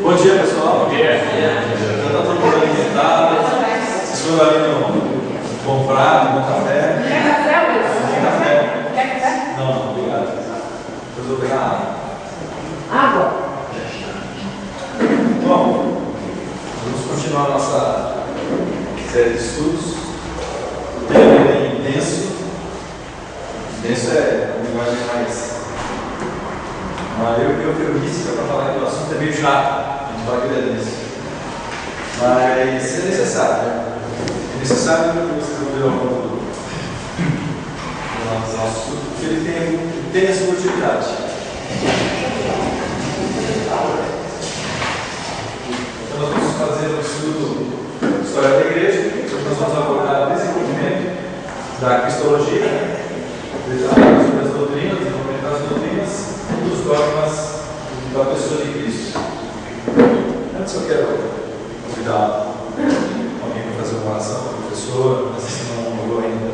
Bom dia, pessoal. Bom dia. Já está todo mundo alimentado. Vocês foram ali no bom prato, bom café. Quer café, Wilson? Tem café? Quer café? Não, obrigado. Depois eu vou pegar água. Água. Bom, vamos continuar a nossa série de estudos. O tema é bem intenso. Intenso é uma linguagem mais. Eu priorística para falar que o assunto é meio chato. A gente fala que ele é denso. Mas é necessário, né? É necessário que vocês vão ver ao longo do nosso estudo, porque ele tem a sua utilidade. Então, nós vamos fazer um estudo de história da igreja. Nós vamos abordar o desenvolvimento da cristologia, sobre as doutrinas, desenvolvimento das doutrinas e dos dogmas da pessoa de Cristo. Antes eu quero convidar alguém para fazer uma oração para o professor, mas se não orou ainda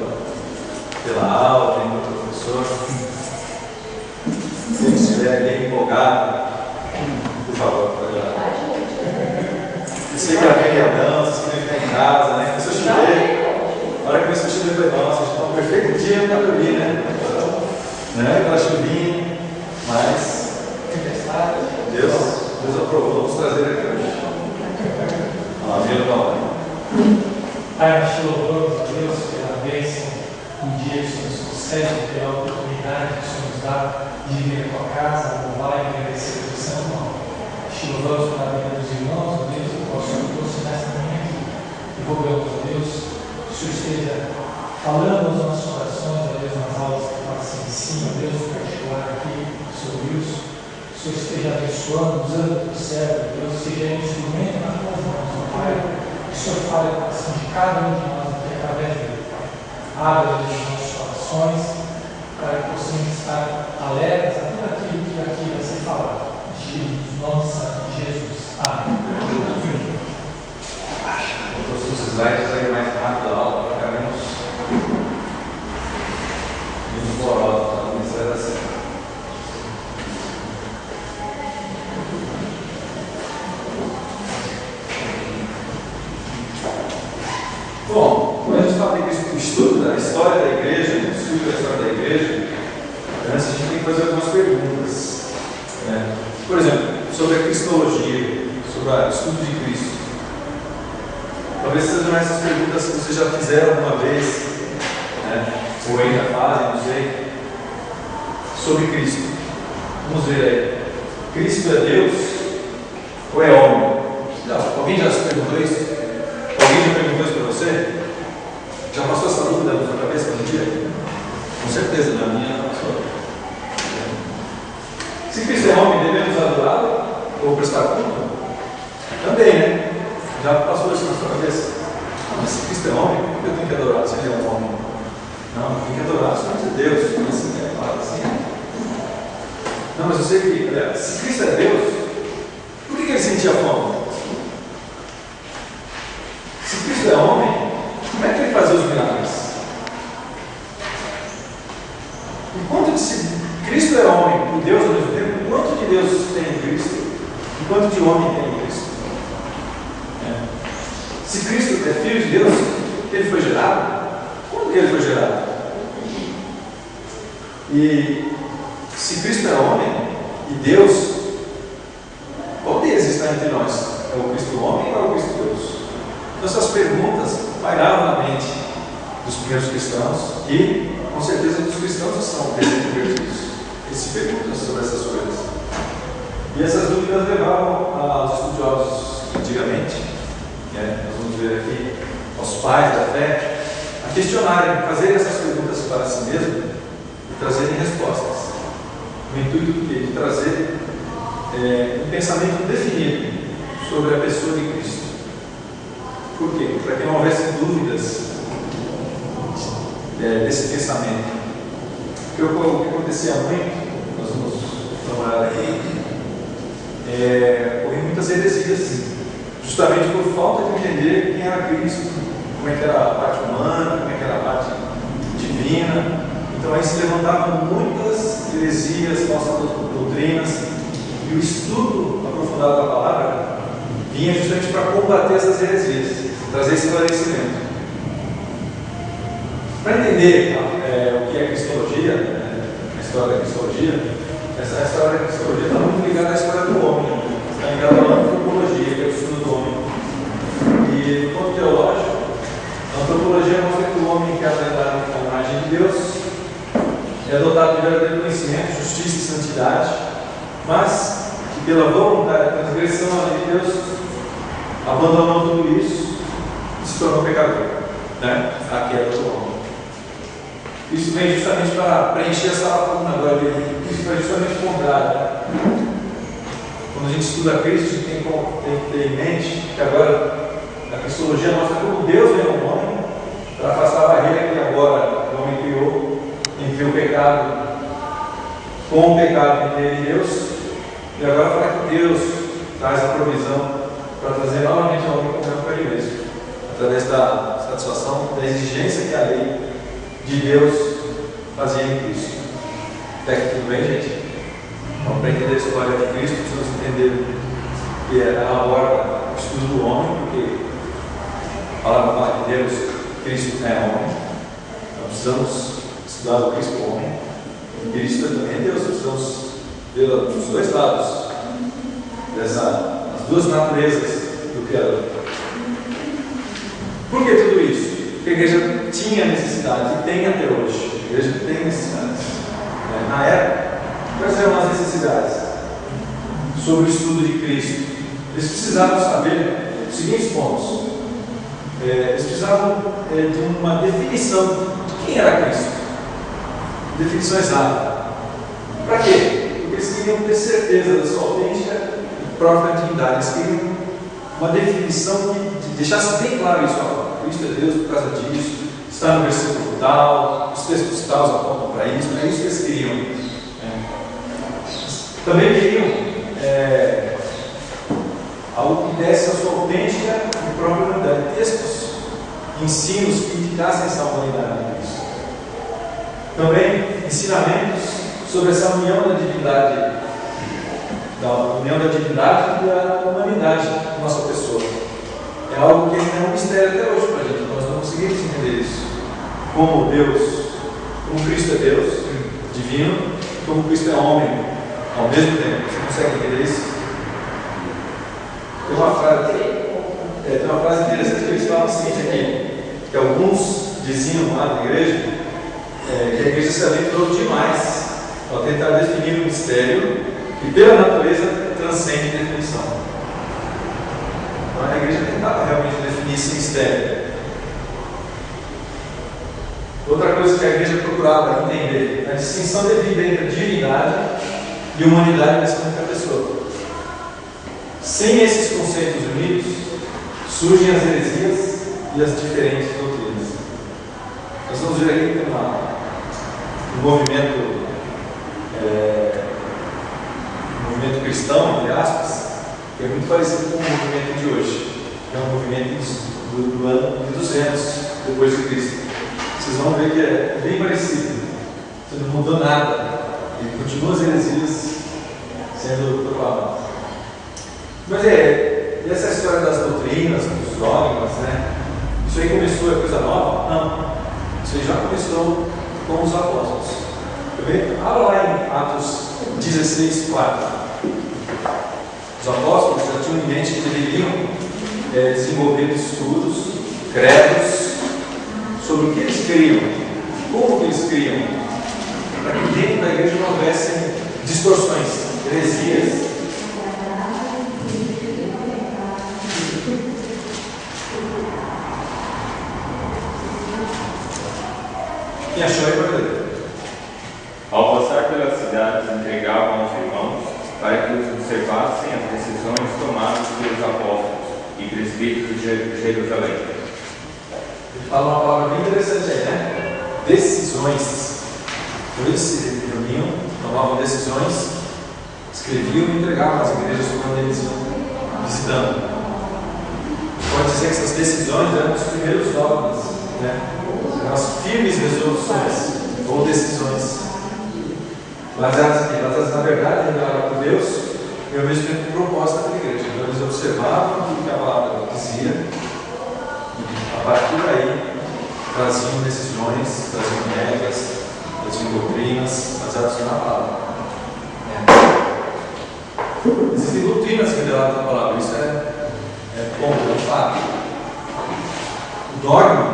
pela aula, nem para o professor. Se estiver bem empolgado, por favor, pode orar. Eu sei que alguém é dança, vocês querem ficar em casa, né? Começou a chover. A hora que começou a chover, eu falei, nossa, está um perfeito dia para dormir, né? Aquela chuvinha, mas Deus aprovou, vamos trazer aqui hoje. Amém, Pai, nós te louvamos, a Deus, pela bênção do dia que o Senhor nos concede, pela oportunidade que o Senhor nos dá de vir à tua casa, louvar e agradecer pelo seu nome. Te louvamos pela vida dos irmãos, ó Deus, que o Senhor trouxe nesta manhã aqui. E rogamos, ó Deus, que o Senhor esteja falando aos nossos corações, ó Deus, nas aulas que passam em cima, Deus, em particular aqui, sobre isso. Que o Senhor esteja abençoando, usando o teu servo, Deus, seja instrumento nas tuas mãos, ó Pai. Que o Senhor fale o coração de cada um de nós aqui através dele, Pai. Abra os nossos corações para que possamos estar alertas a tudo aquilo que aqui vai ser falado. Em nome santo de Jesus. Amém. Vou trouxe os slides aí mais rápido da aula para ficar menos moroso, tá? Não vai dar certo. Bom, quando a gente fala de estudo da história da igreja, estudo da história da igreja, antes a gente tem que fazer algumas perguntas. Né? Por exemplo, sobre a cristologia, sobre o estudo de Cristo. Talvez sejam essas perguntas que vocês já fizeram alguma vez, né? Ou ainda fazem, não sei. Sobre Cristo. Vamos ver aí. Cristo é Deus ou é homem? Não, alguém já se perguntou isso? Alguém já perguntou isso para você? Já passou essa dúvida na sua cabeça algum dia? Com certeza, na minha não passou. Se Cristo é homem, devemos adorá-lo ou prestar culto? Também, né? Já passou isso na sua cabeça? Não, mas se Cristo é homem, por que eu tenho que adorar se ele é um homem? Não, tem que adorar somente a Deus. Assim, é claro, assim. Não, mas eu sei que, se Cristo é Deus, por que ele sentia fome? Se Cristo é homem, como é que ele fazia os milagres? Enquanto Cristo é homem e Deus ao mesmo tempo, quanto de Deus tem em Cristo e quanto de homem tem em Cristo? Se Cristo é filho de Deus, ele foi gerado? Quando que ele foi gerado? E se Cristo é homem e Deus, qual deles está entre nós? É o Cristo homem ou é o Cristo Deus? Então essas perguntas pairaram na mente dos primeiros cristãos e com certeza dos cristãos que são convertidos. Eles se perguntam sobre essas coisas. E essas dúvidas levavam aos estudiosos antigamente, nós vamos ver aqui, aos pais da fé, a questionarem, fazerem essas perguntas para si mesmos e trazerem respostas. O intuito de trazer um pensamento definido sobre a pessoa de Cristo. Por quê? Para que não houvesse dúvidas desse pensamento. Porque o que acontecia muito, nós vamos dar uma olhada aqui, houve muitas heresias, justamente por falta de entender quem era Cristo, como é que era a parte humana, como é que era a parte divina. Então aí se levantavam muitas heresias, falsas doutrinas, e o estudo aprofundado da palavra vinha justamente para combater essas heresias, trazer esclarecimento. Para entender o que é cristologia, a história da cristologia, essa história da cristologia está muito ligada à história do homem, está ligada à antropologia, que é o estudo do homem. E no ponto teológico, a antropologia mostra que o homem que é apresentado com a imagem de Deus é dotado de verdadeiro conhecimento, justiça e santidade, mas que pela vontade, transgressão à lei de Deus, abandonou tudo isso e se tornou pecador, né? A queda do homem. Isso vem justamente para preencher essa lacuna agora. Isso foi justamente o contrário. Quando a gente estuda Cristo, a gente tem que ter em mente que agora a cristologia mostra como Deus veio ao homem para afastar a barreira que agora o homem criou entre o pecado, com o pecado entre ele e Deus, e agora fala que Deus traz a provisão para trazer novamente ao homem comunhão com ele mesmo, através da satisfação, da exigência que a lei de Deus fazia em Cristo. Até que tudo bem, gente? Então, para entender a história de Cristo, precisamos entender que ela aborda o estudo do homem, porque a palavra fala de Deus, Cristo é homem. Então, precisamos estudar o Cristo homem. E Cristo também é Deus. Precisamos ver os dois lados, as duas naturezas do Criador. Por que tudo isso? Porque a igreja tinha necessidade e tem até hoje. A igreja tem necessidades. Na época, quais eram as necessidades sobre o estudo de Cristo? Eles precisavam saber os seguintes pontos. Eles precisavam de uma definição de quem era Cristo. Definição exata. Para quê? Porque eles queriam ter certeza da sua autêntica e própria divindade. Eles queriam uma definição que deixasse bem claro isso. Cristo é Deus por causa disso, está no versículo tal, os textos tal apontam para isso, é isso que eles queriam. Também queriam algo que desse a sua autêntica e própria unidade, textos, ensinos que indicassem essa unidade de Cristo. Também ensinamentos sobre essa união da divindade, e da humanidade da nossa pessoa. É algo que ainda é um mistério até hoje para a gente. Nós não conseguimos entender isso. Como Deus, como Cristo é Deus, divino, como Cristo é homem, ao mesmo tempo. Você consegue entender isso? Tem uma frase interessante que eles falam o seguinte aqui, que alguns diziam lá na igreja, que a igreja se aventurou demais ao tentar definir um mistério que pela natureza transcende definição. Então a igreja tentava realmente definir esse mistério. Outra coisa que a igreja procurava entender, a distinção devida entre divindade e humanidade nessa única pessoa. Sem esses conceitos unidos, surgem as heresias e as diferentes doutrinas. Nós vamos ver aqui que tem um movimento cristão, entre aspas, que é muito parecido com o movimento de hoje, que é um movimento do ano de 200 depois de Cristo. Vocês vão ver que é bem parecido, você não mudou nada, e continua as heresias sendo proclamadas. Mas e essa história das doutrinas, dos dogmas, né? Isso aí começou, é coisa nova? Não. Isso aí já começou com os apóstolos. Abra lá em Atos 16, 4. Os apóstolos já tinham em mente que deveriam desenvolver estudos, credos, sobre o que eles criam, como que eles criam, para que dentro da igreja não houvessem distorções, heresias. Quem achou aí, pode ler. Ao passar pelas cidades, entregavam aos irmãos para que os observassem as decisões tomadas pelos apóstolos e presbíteros de Jerusalém. Ele fala uma palavra bem interessante aí, né? Decisões. Por isso se reuniam, tomavam decisões, escreviam e entregavam às igrejas quando eles iam visitando. Pode dizer que essas decisões eram os primeiros dogmas, né? Eram as firmes resoluções ou decisões baseadas na verdade, revelada por Deus, e ao mesmo tempo um propósito daquela igreja. Então eles observavam o que a palavra dizia e a partir daí traziam decisões, traziam regras, traziam doutrinas baseadas na palavra. Existem doutrinas reveladas na palavra, isso é bom, é um fato. O dogma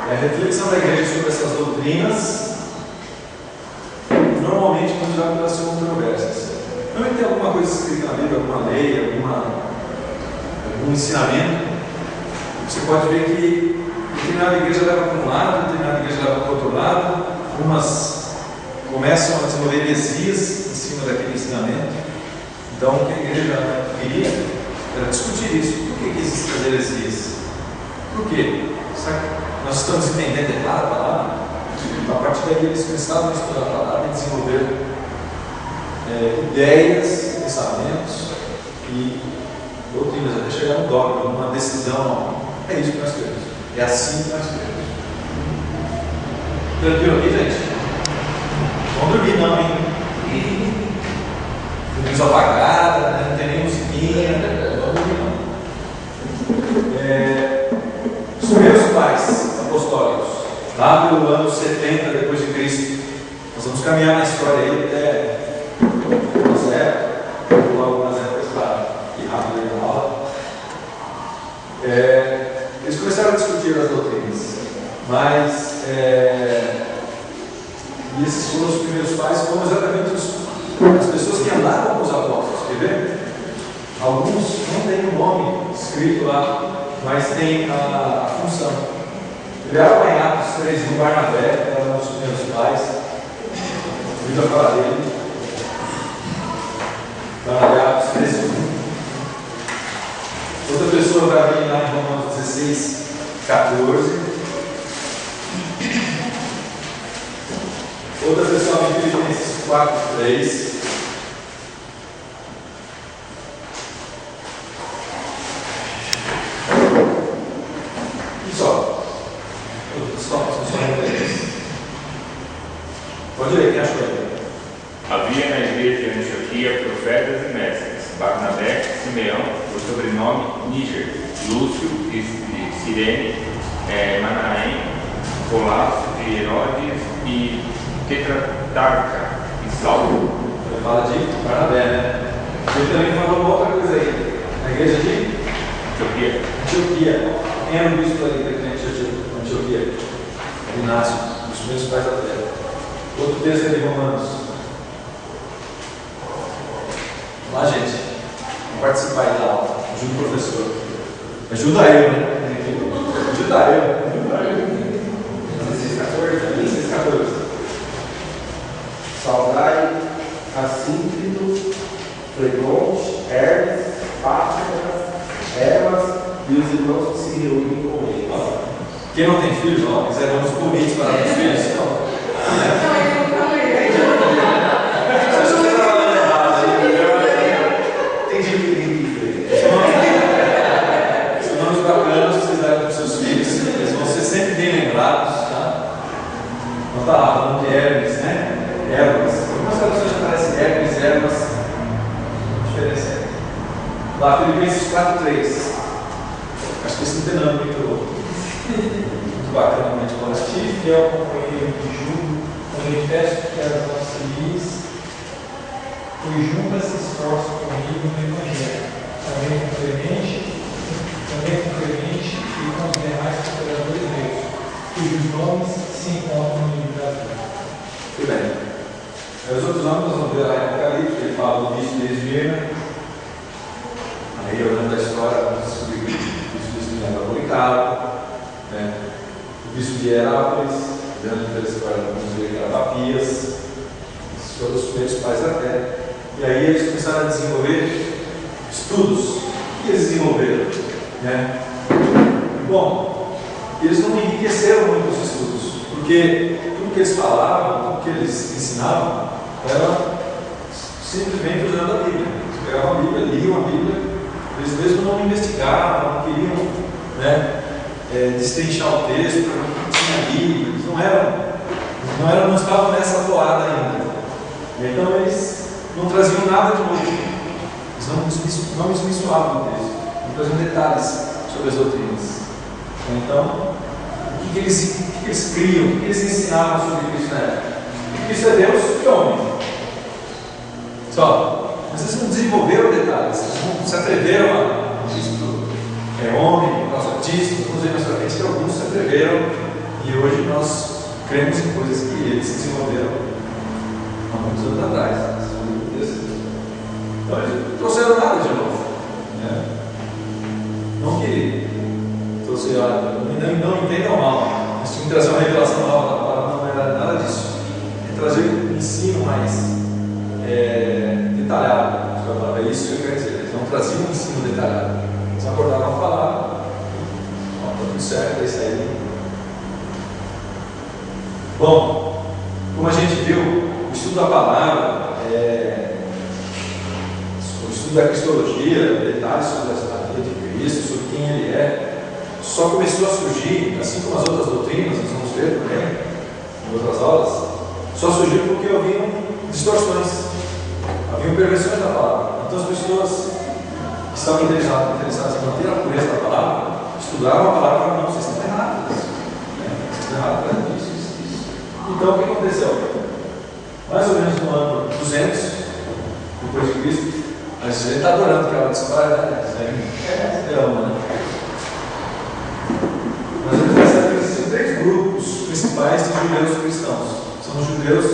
é a reflexão da igreja sobre essas doutrinas, normalmente quando elas são controversas. Não é que tem alguma coisa escrita na Bíblia, alguma lei, algum ensinamento, você pode ver que determinada igreja leva para um lado, determinada igreja leva para o outro lado, umas começam a desenvolver heresias em cima daquele ensinamento. Então, o que a igreja queria era discutir isso. Por que existem as heresias? Por quê? Será que nós estamos entendendo errado a palavra? A partir daí, eles começaram a estudar a palavra e desenvolver ideias, pensamentos e doutrinas, até chegar no dogma, numa decisão. É isso que nós queremos. É assim que nós queremos. Tranquilo aqui, gente? Vamos dormir, não, hein? Luz apagada, né? Não tem nem musiquinha, vamos dormir, não. Os primeiros pais apostólicos, lá pelo ano 70 depois de Cristo, nós vamos caminhar na história aí até José, ou algumas épocas para ir rápido aí na aula. Eles começaram a discutir as doutrinas, mas e esses foram os primeiros pais, foram exatamente as pessoas que andavam com os apóstolos. Quer ver? Alguns não têm o nome escrito lá, mas tem a função. Olharam em Atos 3, no Barnabé, que era um dos primeiros pais. Ouviu a falar dele. Barnabé, Atos 13, 1. Outra pessoa vai vir lá em Romanos 16, 14. Outra pessoa em Filipenses 4, 3. E só. Pode ler, quem achou aí? Havia na igreja de Antioquia profetas e mestres, Barnabé, Simeão, por sobrenome Níger, Lúcio de Cirene, Manaém, Colasso de Herodes e Tetrarca e Saulo. Ele fala de Barnabé, né? Ele também falou uma outra coisa aí. Na igreja de Antioquia. Quem era o bispo da igreja de Antioquia? Inácio, um dos primeiros pais da terra. Outro texto é de Romanos. Vamos lá, gente. Vamos participar aí da aula. Ajuda o professor. Ajuda eu, né? Ajuda eu. 16:14. Saudai Assíncrito, Flegonte, Hermes, Pátricas, Emas e os irmãos que se reúnem com eles. Quem não tem filhos, ó, quiser dar uns convites para os filhos, não. Tem gente que tem que São nomes bacanas, vocês darem para os seus filhos, eles vão ser sempre bem lembrados, tá? Então tá lá, falando de Hermes, né? Hermes. Algumas traduções já aparecem Hermes, Hermas. Diferença é. Lá, Filipenses 4:3. Acho que isso não tem nada muito bacana, muito bom. Estive fiel companheiro de Júlio, quando lhe peço que as auxilies, pois juntas se esforçam comigo no Evangelho, também com Clemente e com os demais cooperadores meus, cujos nomes se encontram no livro da vida. Muito bem. Os outros nomes nós vamos ver lá em Apocalipse, ele fala do bispo de Esmirna. Aí, olhando a história, vamos descobrir que o bispo de Esmirna era Policarpo, né? O bispo de Herápolis, dentro da história, vamos ver que era Papias. Esses foram os primeiros pais da terra. E aí eles começaram a desenvolver estudos. O que eles desenvolveram? Né? Bom, eles não enriqueceram muito os estudos, porque tudo que eles falavam, tudo que eles ensinavam, era simplesmente usando a Bíblia. Eles pegavam a Bíblia, liam a Bíblia, eles mesmos não investigavam, não queriam, né, destrinchar o texto, não tinha ali, eles não estavam nessa toada ainda. Então eles não traziam nada de novo. Eles não esmiçoavam o texto, não traziam detalhes sobre as doutrinas. Então, o que eles criam, o que eles ensinavam sobre Cristo na época? Que Cristo é Deus e homem. Só. Mas eles não desenvolveram detalhes, eles não se atreveram a Cristo é homem, por causa disso. Vamos ver mais pra frente que alguns se atreveram e hoje nós cremos em coisas que eles desenvolveram há muitos anos atrás. Então eles não trouxeram nada de novo. Né? Não que trouxeram, não entendam mal. Eles tinham que trazer uma revelação nova da palavra, não era nada disso. É trazer um ensino mais detalhado. É isso que eu quero dizer. Eles não traziam um ensino detalhado. Eles acordavam a falar, está tudo certo, é isso aí. Bom, como a gente viu, o estudo da palavra, o estudo da cristologia, detalhes sobre a vida de Cristo, sobre quem Ele é, só começou a surgir, assim como as outras doutrinas, nós vamos ver também, em outras aulas, só surgiu porque haviam distorções, haviam perversões da palavra. Então as pessoas que estavam interessadas em manter a pureza da palavra, estudavam a palavra e falavam: não, vocês estão errados. Vocês estão errados por isso. Então o que aconteceu? Mais ou menos no ano 200 depois de Cristo, a gente está adorando aquela história, né? Mas existem 3 grupos principais de judeus cristãos. São os judeus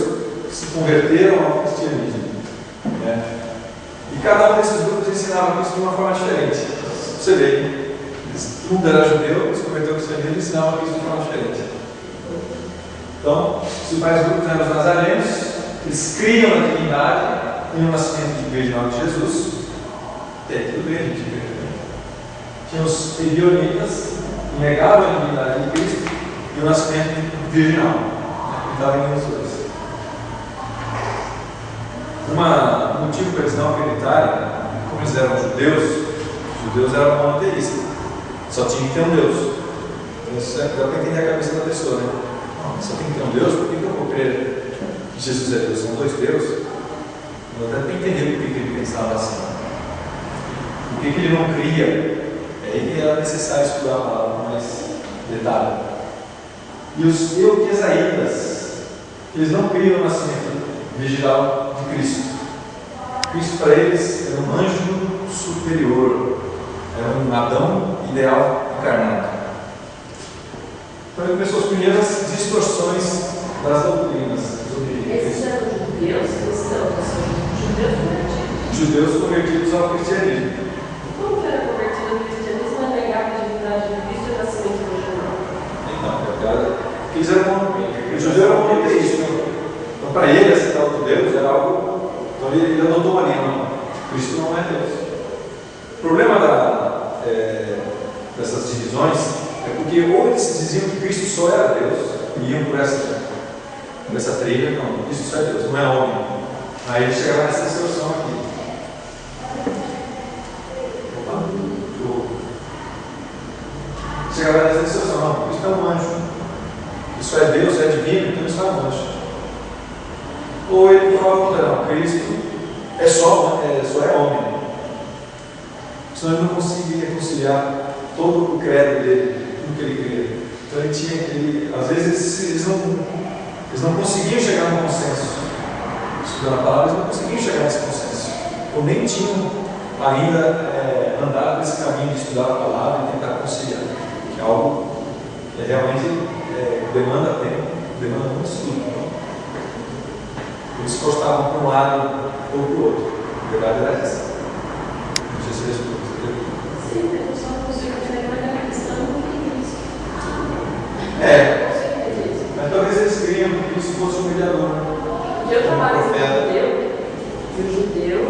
que se converteram ao cristianismo. Né? E cada um desses grupos ensinava isso de uma forma diferente. Você vê, tudo era judeu, se converteu ao cristianismo e ensinava isso de uma forma diferente. Então, os principais grupos eram os nazarenos, eles criam na divindade e no nascimento virginal de Jesus. Tudo bem, a gente vê também. Tinha os ebionitas, que negavam a divindade de Cristo e o nascimento virginal. Estava em os dois. Um motivo para eles não acreditarem, como eles eram judeus, os judeus eram monoteístas, só tinha que ter um Deus. Então, isso dá para entender a cabeça da pessoa, né? Só tem que ter um Deus, por que eu vou crer que Jesus é Deus? São 2 deuses. Não dá para entender por que ele pensava assim. Por que ele não cria? É aí que era necessário estudar a palavra com mais detalhe. E os euquesaítas, eles não criam o nascimento virginal de Cristo. Cristo para eles era um anjo superior, era um Adão ideal encarnado. Então ele começou as primeiras distorções das doutrinas. Esses eram judeus cristãos, judeus convertidos. Judeus convertidos ao cristianismo. Como que era convertido ao cristianismo e negar a divindade de Cristo e o nascimento virginal? Então, eles eram, os judeus eram monoteístas. Então, para ele, aceitar outro Deus era algo. Então, ele adotou uma linha: não, Cristo não é Deus. O problema dessas divisões é porque ou eles diziam que Cristo só era Deus e iam por essa trilha. Não, Cristo só é Deus, não é homem. Aí ele chegava nessa distorção aqui. Chegava nessa distorção: não, Cristo é um anjo. Isso é Deus, é divino, então isso é um anjo. Ou ele falava: não, Cristo só é homem. Senão ele não conseguia conciliar todo o credo dele, tudo que ele cria. Então às vezes eles não conseguiam chegar num consenso. Estudando a palavra, eles não conseguiam chegar nesse consenso. Ou nem tinham ainda andado nesse caminho de estudar a palavra e tentar conciliar. Que é algo que realmente demanda tempo, demanda muito estudo. Então, eles gostavam para um lado ou para o outro. A verdade era essa. Não sei se respondeu. Sim, eu só consigo chegar na questão do Cristo. Mas talvez eles queriam que isso fosse um mediador. Eu trabalho com judeu, e o judeu,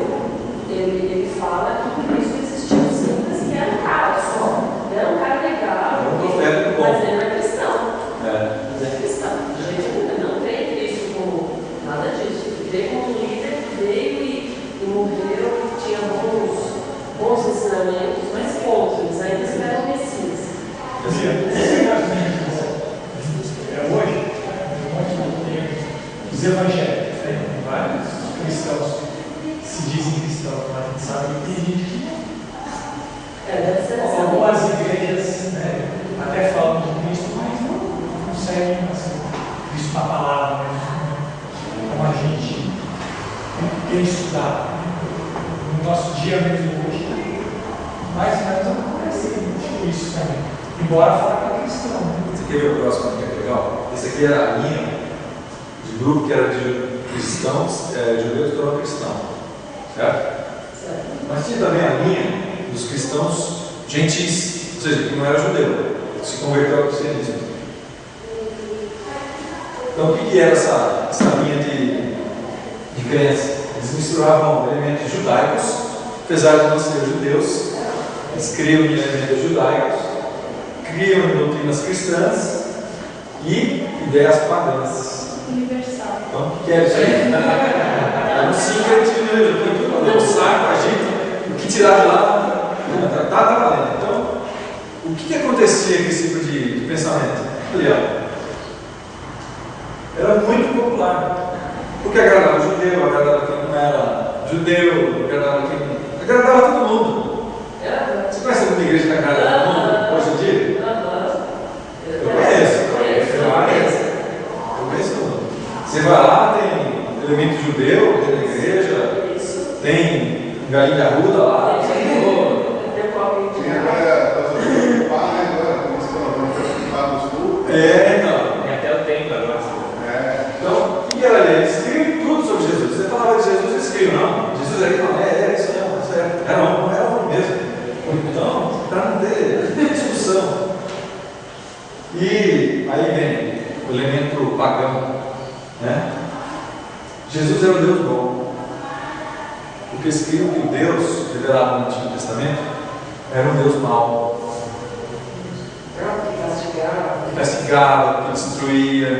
ele fala que Cristo existiu simples, que era um cara só. Era um cara legal, Era um profeta bom. mas ele era cristão. É. Mas é cristão. A gente não crê em Cristo como nada disso. Crê como um líder que veio e morreu, tinha bons ensinamentos, mas poucos, ainda esperam o Messias. Hoje, os evangélicos, vários cristãos se dizem cristãos, mas a gente sabe que hoje, mais ou menos acontece tipo isso também. Embora fora que é cristão. Você quer ver o próximo que é legal? Esse aqui era a linha de grupo que era de cristãos, judeus que eram cristãos. Certo? Mas tinha também a linha dos cristãos gentis, ou seja, que não era judeu, que se converteu ao cristianismo. Então, o que era essa linha de crença? Eles misturavam elementos judaicos, apesar de não serem judeus, eles criam em elementos judaicos, criam em doutrinas cristãs e ideias pagãs. Universal. Então, o que é isso aí? É um sincretismo, eu põe tudo no saco, agita, o que tirar de lá, tá valendo. Então, o que acontecia com esse tipo de pensamento? Ali, ó. Era muito popular, porque agradava o judeu, agradava quem não era judeu, agradava todo mundo. Você conhece alguma igreja que agrada todo mundo hoje em dia? Eu conheço. Você vai lá, tem elemento judeu dentro da igreja, tem galinha arruda lá, então. Tem até o tempo agora. Então, o que era ali? Eles escreviam tudo sobre Jesus. Você falava de Jesus, eles escreviam, não. Jesus era isso mesmo, isso era um mesmo. Então, para não ter discussão. E aí vem o elemento pagão, né? Jesus era um Deus bom. Porque eles criam que o Deus revelado no Antigo Testamento era um Deus mau. Que castigava, que destruía.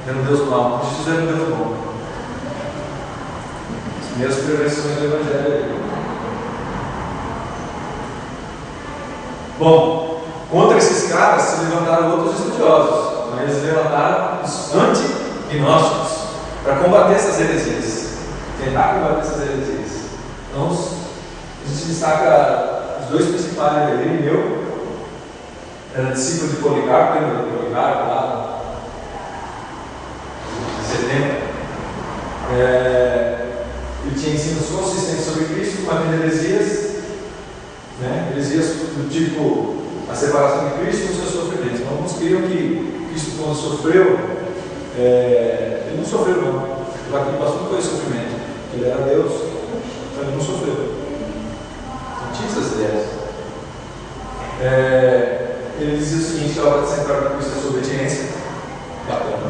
Era um Deus mau. Jesus era um Deus bom. As primeiras prevenções do Evangelho. Bom, contra esses caras se levantaram outros estudiosos. Então, eles levantaram os antignósticos para combater essas heresias. Tentar combater essas heresias. Então, a gente destaca os dois principais dele. Irineu era discípulo de Policarpo, lembra do Policarpo lá? Ele tinha ensinos consistentes sobre Cristo, mas tem heresias, né? Heresias do tipo a separação de Cristo e os seus sofrimentos. Então, alguns criam que Cristo, quando sofreu, ele não sofreu, não. Lá que ele passou não foi sofrimento. Ele era Deus, então ele não sofreu. Não tinha essas ideias. Ele dizia o seguinte: a hora de centrar com Cristo é sua obediência. Bacana.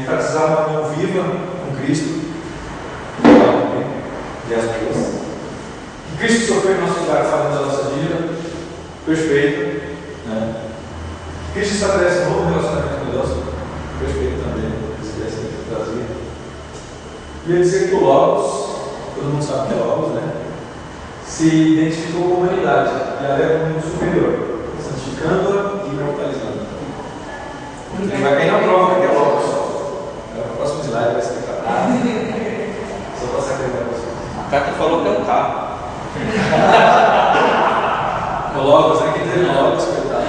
Enfatizar uma união viva com Cristo, e as duas. Que Cristo sofreu em nosso lugar, falando da nossa vida, perfeito. Né? Que Cristo estabelece um novo relacionamento com Deus, perfeito também. E ele dizia que o Logos, todo mundo sabe que é Logos, né? Se identificou com a humanidade e a leva como superior, santificando-a e imortalizando. Ele vai cair na prova que é Logos. O próximo slide vai explicar. Só para sacanear vocês. A Cata falou que é um carro. O Logos, né? Quem teve Logos, coitado.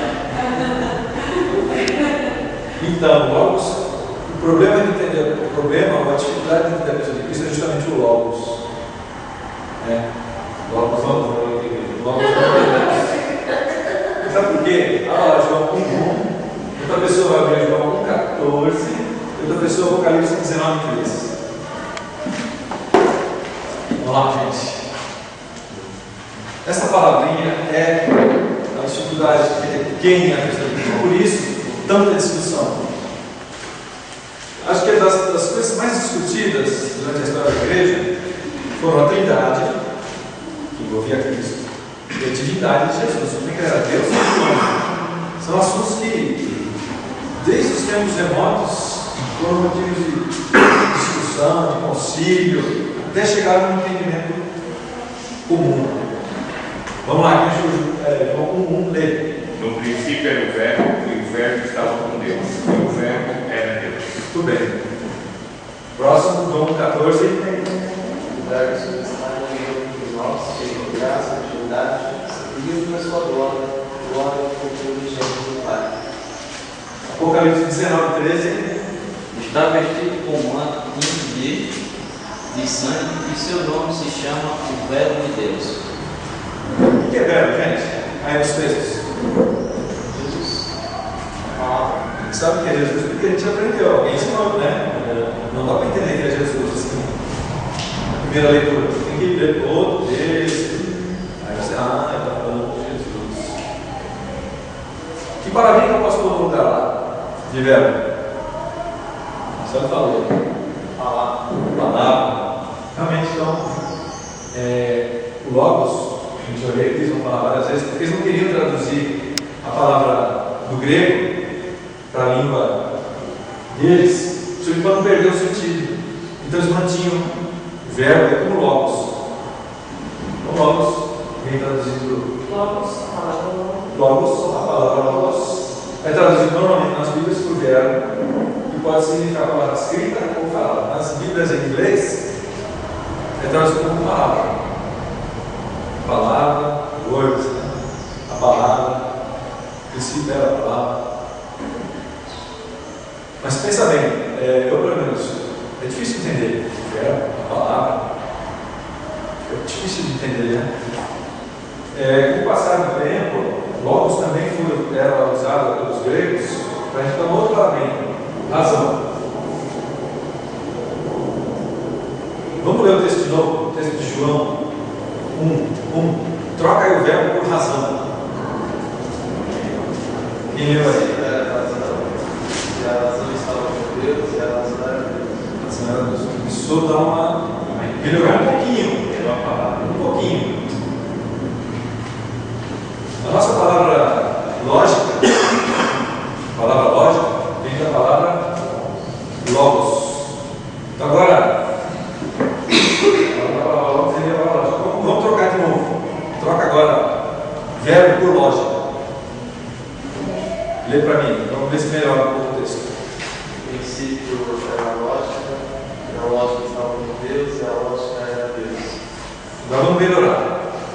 Então, Logos, o problema de entender, a dificuldade de entender a pessoa de Cristo é justamente o Logos. Logos. Sabe por quê? João 1:1. Outra pessoa vai abrir João 1:14. Outra pessoa Apocalipse 19:13. Vamos lá, gente. Essa palavrinha é a dificuldade de quem é a pessoa de Cristo. Por isso, tanta discussão. Acho que das coisas mais discutidas durante a história da igreja foram a Trindade, que envolvia Cristo, e a divindade de Jesus. O que era Deus e homem. São assuntos que, desde os tempos remotos, foram motivos de discussão, de concílio, até chegar a um entendimento comum. Vamos lá, João 1:1, lê. No princípio era o Verbo, e o Verbo estava com Deus, e o Verbo era Deus. Tudo bem. Próximo, João 14. O Verbo substava no meio dos nossos, cheio de graça, de humildade, e na sua glória com o unigênito do Pai. Apocalipse 19:13. Está vestido com um manto de de sangue, e seu nome se chama o Verbo de Deus. O que é verbo, gente? Aí nos textos. Jesus. A gente sabe que é Jesus porque a gente aprendeu, alguém ensinou, né? Não dá para entender que é Jesus assim. Na primeira leitura, você tem que ler todo o texto. Aí você, está falando de Jesus. Que palavrinha que eu posso colocar lá? De verbo. Só falou. Palavra. Realmente, então, o Logos, a gente olhou que eles vão falar várias vezes, porque eles não queriam traduzir a palavra do grego para a língua deles, para não perder o sentido. Então eles mantinham o verbo como Logos. Então, Logos vem traduzido. Logos, a palavra Logos, a palavra Logos, é traduzido normalmente nas Bíblias por verbo. Pode significar a palavra escrita ou falada. Nas Bíblias em inglês, é traduzido como palavra. Palavra, words, né? A palavra, o princípio era a palavra. Mas pensa bem, eu pelo menos, é difícil entender o verbo, a palavra. É difícil de entender, né? Com o passar do tempo, logos também era usado pelos gregos para a gente dar um outro lamento. Razão. Vamos ler o texto de novo, o texto de João 1. Troca aí o verbo por razão. Quem leu aí? E a razão estava com Deus, e a razão era Deus. Isso dá uma melhorada um pouquinho. Um pouquinho. A nossa palavra lógica, vem da palavra logos. Então agora, vamos trocar de novo. Troca agora verbo por lógica. Lê para mim, vamos ver se melhora um pouco o texto. No princípio era a lógica estava com Deus, e a lógica era Deus. Agora vamos melhorar.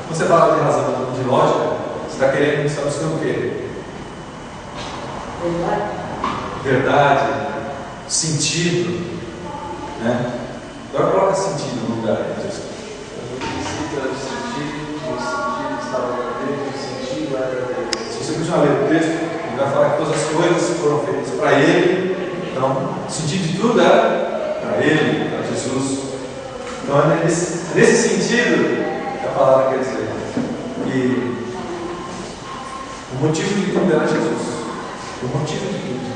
Quando você fala de razão de lógica, você está querendo, está buscando o quê? Verdade, sentido, né? Agora coloca sentido no lugar aí. No princípio era o sentido estava com Deus, e o sentido era Deus. Se você continuar lendo o texto, ele vai falar que todas as coisas foram feitas para ele. Então, o sentido de tudo era para ele, para Jesus. Então, é nesse sentido que a palavra quer dizer. E o motivo de tudo era Jesus. O motivo de tudo.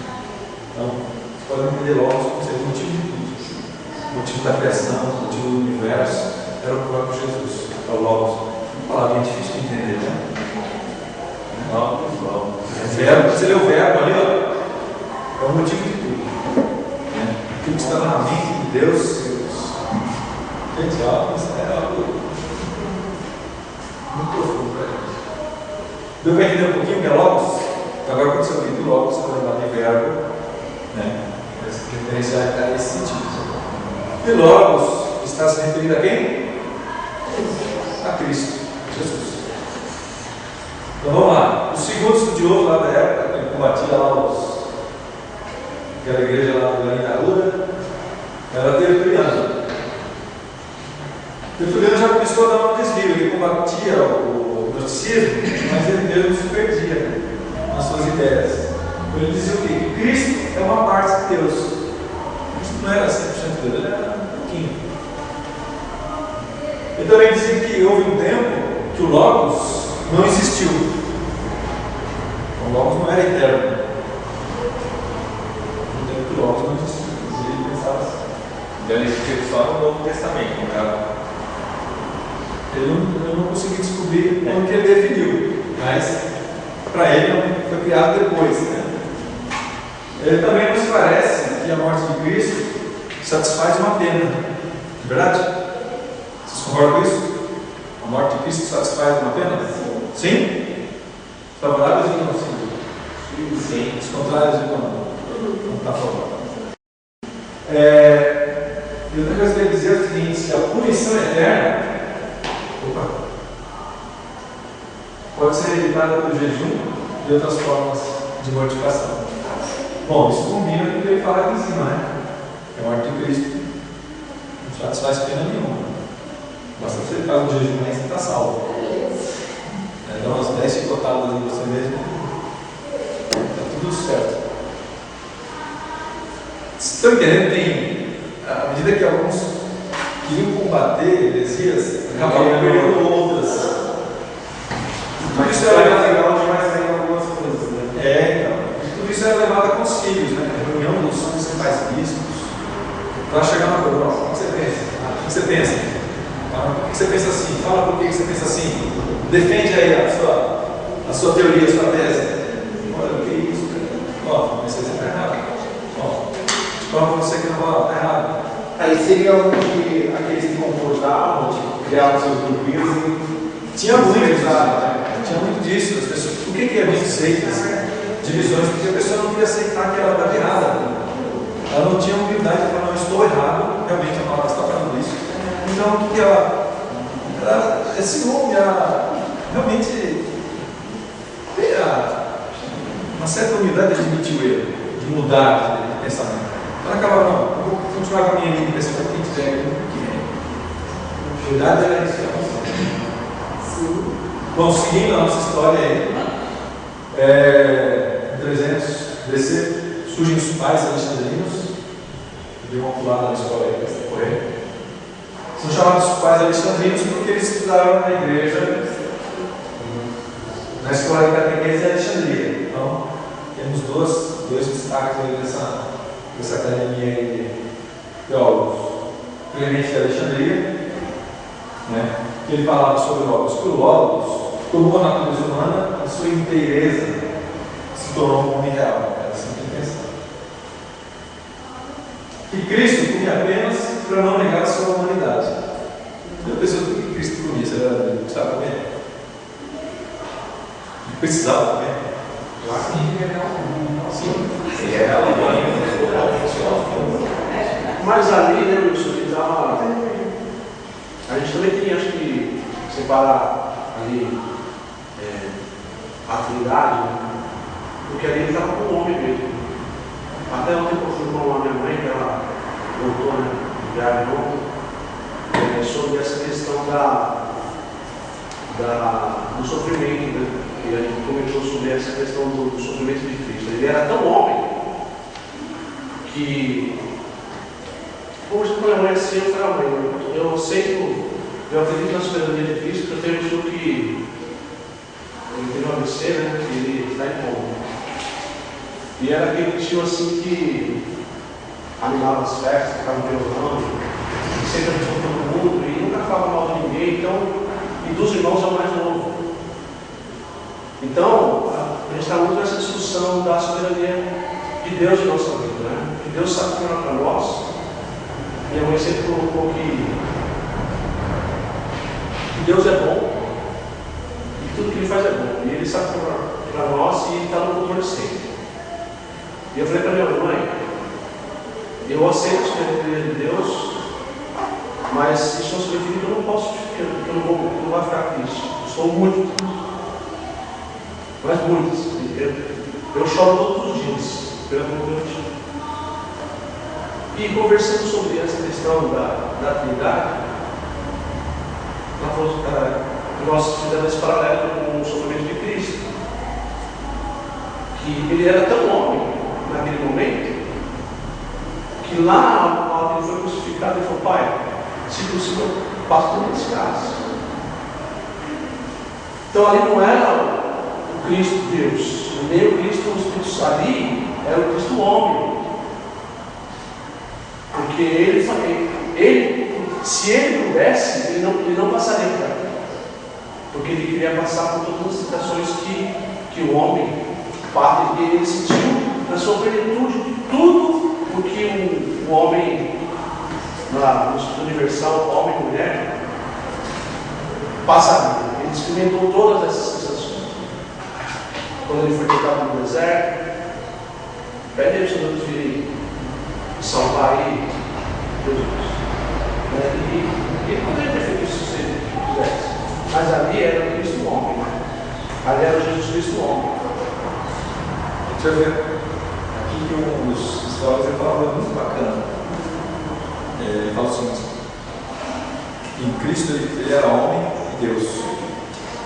Então, você pode entender logo como ser o motivo de tudo. O motivo da criação, o motivo do universo, era o próprio Jesus. É o Logos. Uma palavra difícil de entender, né? Verbo, você lê o verbo ali, ó, é o motivo de tudo. Né? Tudo que está na mente de Deus. Gente, ó, isso é algo muito profundo para a gente. Deu para entender um pouquinho o que é Logos? Agora, quando você ouvir do Logos, você vai lembrar de verbo, né? Essa referência vai ficar nesse sentido. E Logos está se referindo a quem? A Cristo, Jesus. Então vamos lá. O segundo estudioso lá da época, que combatia lá aquela igreja lá do Galindarura, era Tertuliano. Tertuliano já começou a dar um desvio, ele combatia o gnosticismo, mas ele mesmo se perdia nas suas ideias. Ele dizia o quê? Que Cristo é uma parte de Deus. Cristo não era 100% Deus, ele era um pouquinho. Ele também dizia que houve um tempo que o Logos não existiu. O Logos não era eterno. No tempo que o Logos não existiu. Ele pensava assim. Então ele existiu só no Novo Testamento, no caso. Eu não consegui descobrir como que ele definiu, mas para ele foi criado depois. Né? Ele também nos parece que a morte de Cristo satisfaz uma pena. É verdade? Vocês concordam com isso? A morte de Cristo satisfaz uma pena? Sim? Favoráveis ou não? Sim. Os contrários ou não está favorável. E outra coisa que eu ia dizer é o seguinte: que a punição eterna pode ser evitada pelo jejum e outras formas de mortificação. Bom, isso combina com o que ele fala aqui em cima, né? Que é a morte de Cristo. satisfaz pena nenhuma. Basta você fazer um jejum e você está salvo. Dá umas 10 chicotadas em você mesmo, está tudo certo. Vocês estão entendendo? À medida que alguns queriam combater heresias, acabavam perdendo outras. Mas isso é legal demais ainda algumas coisas, né? Então. Tudo isso era levado a concílios, né? A reunião dos principais bispos. Para chegar na coisa, o que você pensa? O que você pensa? O que você pensa assim? Fala por que você pensa assim. Defende aí a sua teoria, a sua tese. Olha, o que é isso? Ó, mas você está errado. Ó, prova você que não está errado. Aí seria aqueles que concordavam, tipo, criavam seus grupinhos e tinha muito disso, né? Tinha muito disso. As pessoas, por que havia seitas, divisões? Porque a pessoa não queria aceitar que ela estava errada. Ela não tinha humildade de falar, não, estou errado, realmente a palavra está falando isso. Então, o que ela esse ciúme, ela realmente tem uma certa humildade de admitir o erro, de mudar de pensamento. Ela acaba, não, eu vou continuar com a minha linha de pensamento que quiser, porque humildade era isso. Sim. Bom, seguindo a nossa história aí, em 300 surgem os pais alexandrinos, deu uma pulada na escola aí para correr. São chamados pais alexandrinos porque eles estudaram na igreja, na escola de catequese de Alexandria. Então, temos dois destaques aí dessa academia aí de teólogos. Clemente de Alexandria, né, que ele falava sobre o Logos. Que o Logos tomou a natureza humana, a sua inteireza se tornou um homem real. Era assim que ele pensava. E Cristo comia apenas para não negar a sua humanidade. Eu pensei que Cristo comia, você era precisava comer? Precisava comer? Claro que sim. Ele era mas ali, né, Wilson, que estava. A gente também tem, acho que, separar ali a Trindade, né? Porque ali ele estava com o homem mesmo. Até ontem eu fui com a minha mãe, que ela voltou, né, de viagem ontem, sobre essa questão do sofrimento, né? E a gente comentou sobre essa questão do sofrimento de Cristo. Ele era tão homem que, hoje com a minha mãe assim, eu falei, mãe, eu aceito, eu acredito na soberania de Cristo, porque eu tenho um tio que ele teve um ABC, né? Que ele está em coma. E era aquele tio assim que animava as festas, ficava no violão, sempre ajudou todo mundo e nunca falava mal de ninguém, então, e dos irmãos é o mais novo. Então, a gente está muito nessa discussão da soberania de Deus em nossa vida, né? Que Deus sabe o que é para nós. Minha mãe sempre colocou que Deus é bom e tudo que Ele faz é bom. E Ele sabe o que é para nós e Ele está no controle sempre. E eu falei para minha mãe, eu aceito a soberania de Deus, mas isso não significa que eu não posso, que eu não vou ficar triste. Eu sou muito triste. Mas muitos. Eu choro todos os dias pela comunidade. E conversando sobre essa questão da Trindade, nós fizemos esse paralelo com o sofrimento de Cristo. Que ele era tão homem naquele momento, que lá, quando ele foi crucificado, ele falou, Pai, se possível, passa por esse caso. Então ali não era o Cristo Deus, nem o Cristo o Espírito Santo, ali era o Cristo homem. Porque ele, se ele pudesse, ele não passaria por aqui. Porque ele queria passar por todas as situações que o homem passa, e ele sentiu na sua plenitude tudo o que o homem, no estudo universal, homem e mulher, passa. Ele experimentou todas essas sensações. Quando ele foi tentado no deserto, pede ao Senhor de salvar ele, Jesus. E ele poderia ter feito isso se ele quisesse. Mas ali era o Cristo homem. Ali era o Jesus Cristo homem. Deixa eu ver. Aqui tem um dos histórias, ele fala algo muito bacana. Ele fala o seguinte: Em Cristo ele era homem e Deus.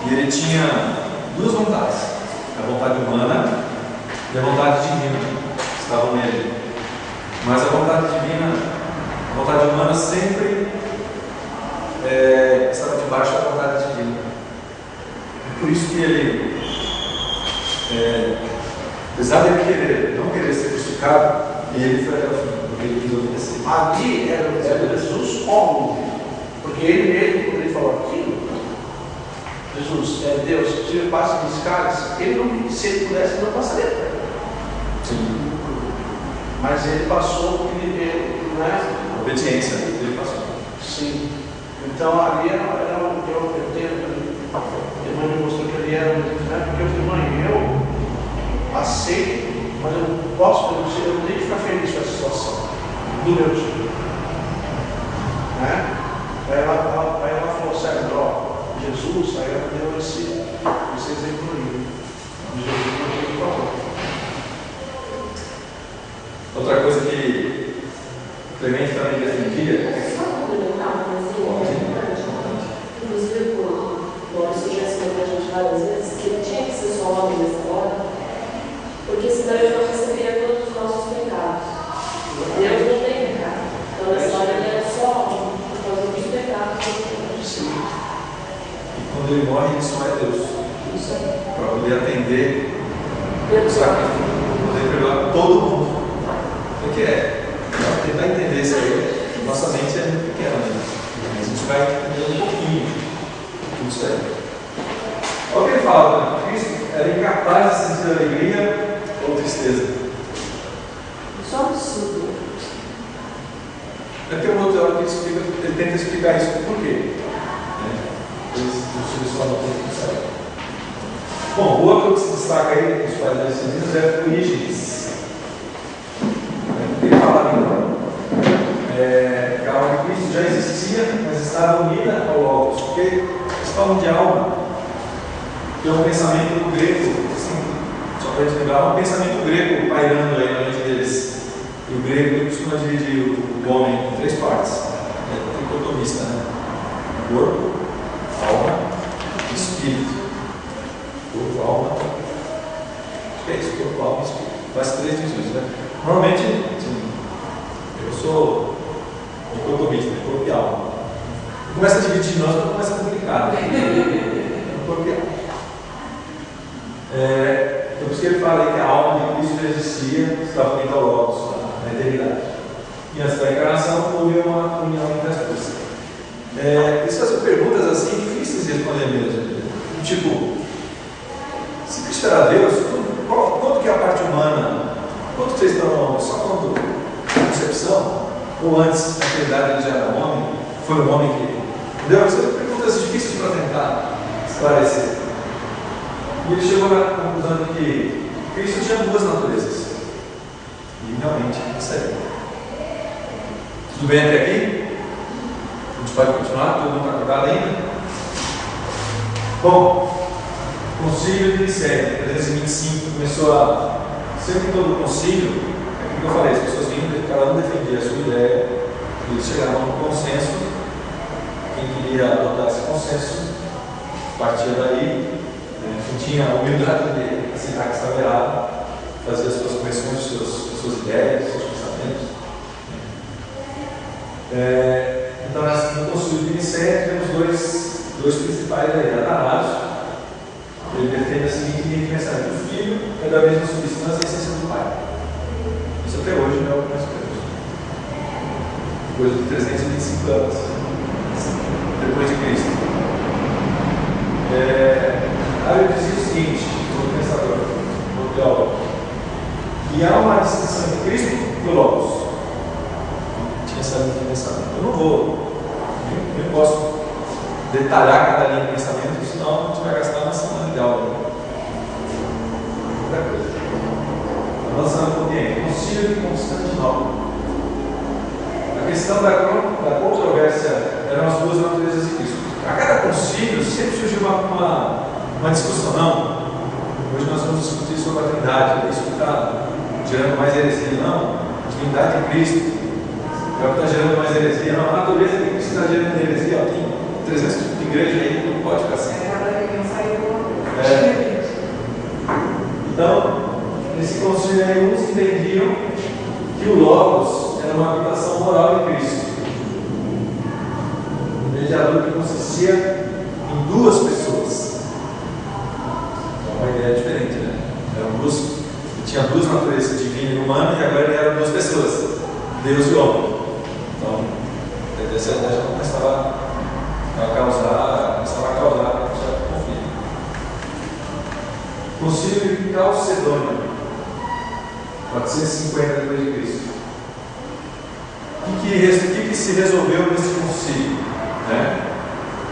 E ele tinha duas vontades: a vontade humana e a vontade divina estavam nele. Mas a vontade divina, a vontade humana sempre estava debaixo da vontade divina. Por isso que ele, apesar de ele não querer ser crucificado, ele foi até o fim, porque ele quis obedecer. Ali era Jesus homem, porque ele mesmo, quando ele falou aquilo, Jesus é Deus, se ele passa dos caras, ele não, se ele pudesse, não passaria. Sim. Mas ele passou porque ele, né? A obediência ele passou. Sim. Então ali era eu tenho. A mãe me mostrou que ali era muito, né? Porque eu falei, mãe, eu aceito, mas eu não posso, eu não tenho que ficar feliz com essa situação do meu tipo. Né? Aí ela falou, sério, ó, Jesus, aí ela deu esse exemplo aí. Jesus não tem que falar. Outra coisa que o Clemente também defendia. Só complementar, mas assim, inclusive o Maurício já ensinou para a gente várias vezes que ele tinha que ser só homem nessa hora, porque senão ele não receberia todos os nossos pecados. Deus não tem pecado. Então nessa hora ele era só homem por causa dos pecados que ele tem. Sim. E quando ele morre, ele só é Deus. Isso aí. Para poder atender o sacrifício, poder perdoar todo mundo. O que é? Tentar entender isso aí, nossa mente é muito pequena, né? A gente vai entender um pouquinho tudo isso aí. Olha o que ele fala, que Cristo era incapaz de sentir alegria ou tristeza. Só absurdo. É que o outro hora que ele tenta explicar isso por quê. Ele só não tem que saber. Bom, o outro que se destaca aí dos pais das disciplinas é Orígenes. Ele fala que a alma de Cristo já existia, mas estava unida ao Logos, porque eles falam de alma, que é um pensamento grego, assim, só para a gente lembrar, um pensamento grego pairando aí na mente deles. E o grego costuma dividir o homem em três partes, tricotomista, né? Corpo, alma e espírito. Corpo, alma, acho que é isso, corpo, alma e espírito. Faz três divisões, né? Normalmente, eu sou dicotomista, corpo e alma. Começa a dividir nós, mas começa a complicar. Corpo e alma. Então, por isso que ele fala aí que a alma de Cristo já existia, estava unida ao Logos, na eternidade. E antes da encarnação, houve uma união entre as duas. Eles fazem perguntas assim difíceis de responder mesmo. Tipo, se Cristo era Deus, quanto que é a parte humana? Quando vocês estão só quando a concepção, ou antes, na realidade, ele já era homem, foi um homem que. Entendeu? São perguntas difíceis para tentar esclarecer. E ele chegou na conclusão de que Cristo tinha duas naturezas. E realmente, isso é. Tudo bem até aqui? A gente pode continuar? Todo mundo está acordado ainda? Bom, o Concílio de Nicéia, 325, começou a. Sempre todo o concílio, é o que eu falei, as pessoas vinham, cada um defendia a sua ideia, e eles chegavam no consenso. Quem queria adotar esse consenso partia daí, quem tinha a humildade de aceitar que estava errado, fazia as suas correções, suas ideias, seus pensamentos. Então, no concílio de Nicéia, temos dois principais aí, Atanaso. Ele defende a seguinte linha de pensamento: o filho é da mesma substância e essência do pai. Isso até hoje não é o que nós temos. Coisa de 325 anos depois de Cristo. Aí eu dizia o seguinte, o pensador, o teólogo, que há uma distinção entre Cristo e o Logos. Tinha essa linha de pensamento. Eu não vou, nem posso detalhar cada linha de pensamento, senão a gente vai gastar uma semana de aula. Outra coisa. Avançando um pouquinho. Concílio de Constantinopla. A questão da controvérsia eram as duas naturezas de Cristo. A cada concílio sempre surgiu uma discussão. Não, hoje nós vamos discutir sobre a Trindade. Isso está gerando mais heresia. Não, a divindade de Cristo. é o que está gerando mais heresia. Não, a natureza de Cristo está gerando heresia. Ó, tem 300 tipos de igreja aí, não pode ficar assim. Então, nesse concílio aí, uns entendiam que o Logos era uma habitação moral em Cristo. O mediador que consistia em duas pessoas. Uma ideia diferente, né? Tinha duas naturezas, divina e humana, e agora ele era duas pessoas, Deus e homem. Então, essa ideia já começava a causar um certo conflito. Concílio de Calcedônia, 450 depois de Cristo. O que se resolveu nesse concílio? Né?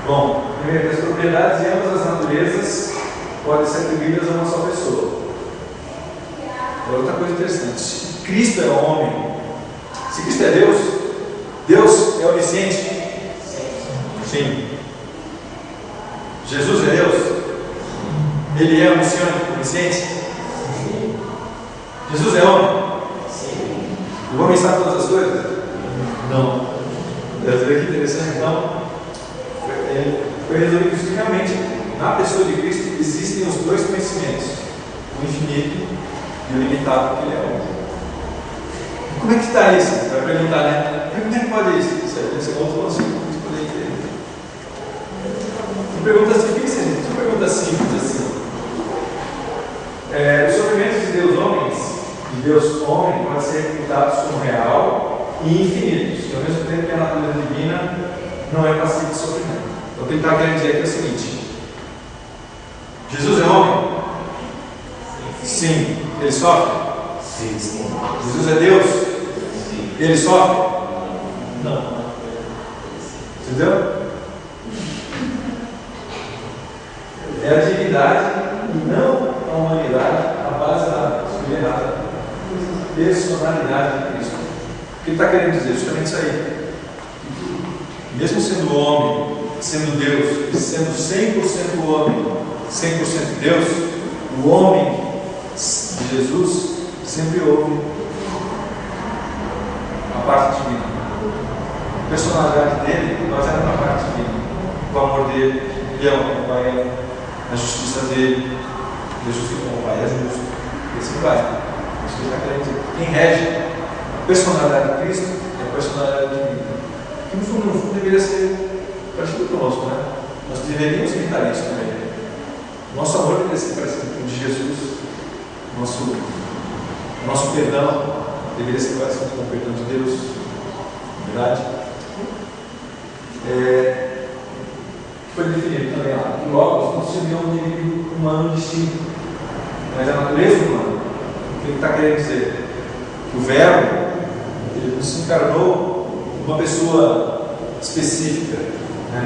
Bom, primeiro, as propriedades de ambas as naturezas podem ser atribuídas a uma só pessoa. É outra coisa interessante. Se Cristo é homem, se Cristo é Deus, Deus é onisciente? Sim. Jesus é Deus? Ele é onisciente? Sim. Jesus é homem? Sim. O homem sabe todas as coisas? Não. Deve ver que interessante. Então, foi resolvido que realmente, na pessoa de Cristo, existem os dois conhecimentos: o infinito e o limitado, que ele é homem. Como é que está isso? Vai perguntar, né? Como é que pode isso? Isso aí deve ser outro conceito para a gente poder entender. São perguntas difíceis, gente. São perguntas simples assim. Os sofrimentos de Deus homem, podem ser reputados como real e infinitos, e ao mesmo tempo que a natureza divina não é passiva de sofrimento. Então, o que ele está querendo dizer aqui é o seguinte: Jesus é homem? Sim. Ele sofre? Sim. Jesus é Deus? Sim. Ele sofre? Não. Entendeu? É a divindade e não a humanidade a base da personalidade de Cristo. O que ele está querendo dizer? Justamente isso aí. Mesmo sendo homem, sendo Deus, e sendo 100% homem, 100% Deus, o homem de Jesus sempre houve a parte divina. A personalidade dele baseada na parte divina. O amor dele, ele ama o Pai, a justiça dele, Jesus que como o Pai é justo. Esse vai. Isso que ele está querendo dizer. Quem rege a personalidade de Cristo é a personalidade divina. Que no fundo deveria ser parecido conosco, né? Nós deveríamos imitar isso também. Nosso amor deveria ser parecido com o de Jesus. Nosso perdão deveria ser parecido com o perdão de Deus. Verdade? Foi definido também lá que Logos não seria um indivíduo humano distinto, mas a natureza humana. O que ele está querendo dizer? Que o Verbo ele se encarnou uma pessoa específica, né?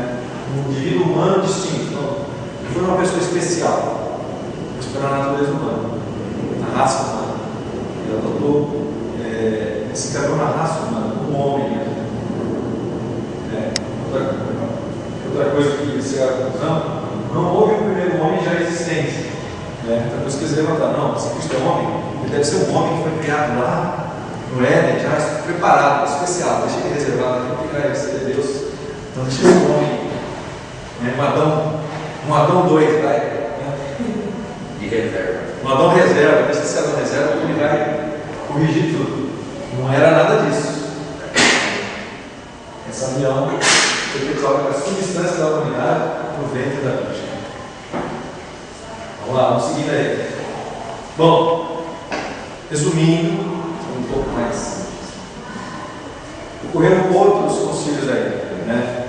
Um indivíduo humano distinto. Não foi uma pessoa especial, mas foi na natureza humana, na raça humana. Ele adotou, se encarnou na raça humana, como homem mesmo. Outra coisa que se chega à conclusão, não houve um primeiro homem já existente. Outra coisa que eles levantaram, não, se Cristo é homem, ele deve ser um homem que foi criado lá no Éden, já preparado, especial, deixa ele reservado aqui, porque ele é Deus. Então deixa esse homem, um Adão doido, vai. De reserva. Um Adão reserva, deixa esse Adão reserva, porque ele vai corrigir tudo. Não era nada disso. Essa união foi efetuada com a substância da humanidade no ventre da Virgem. Vamos lá, vamos seguindo aí. Bom, resumindo, um pouco mais. Ocorreram outros concílios aí, né?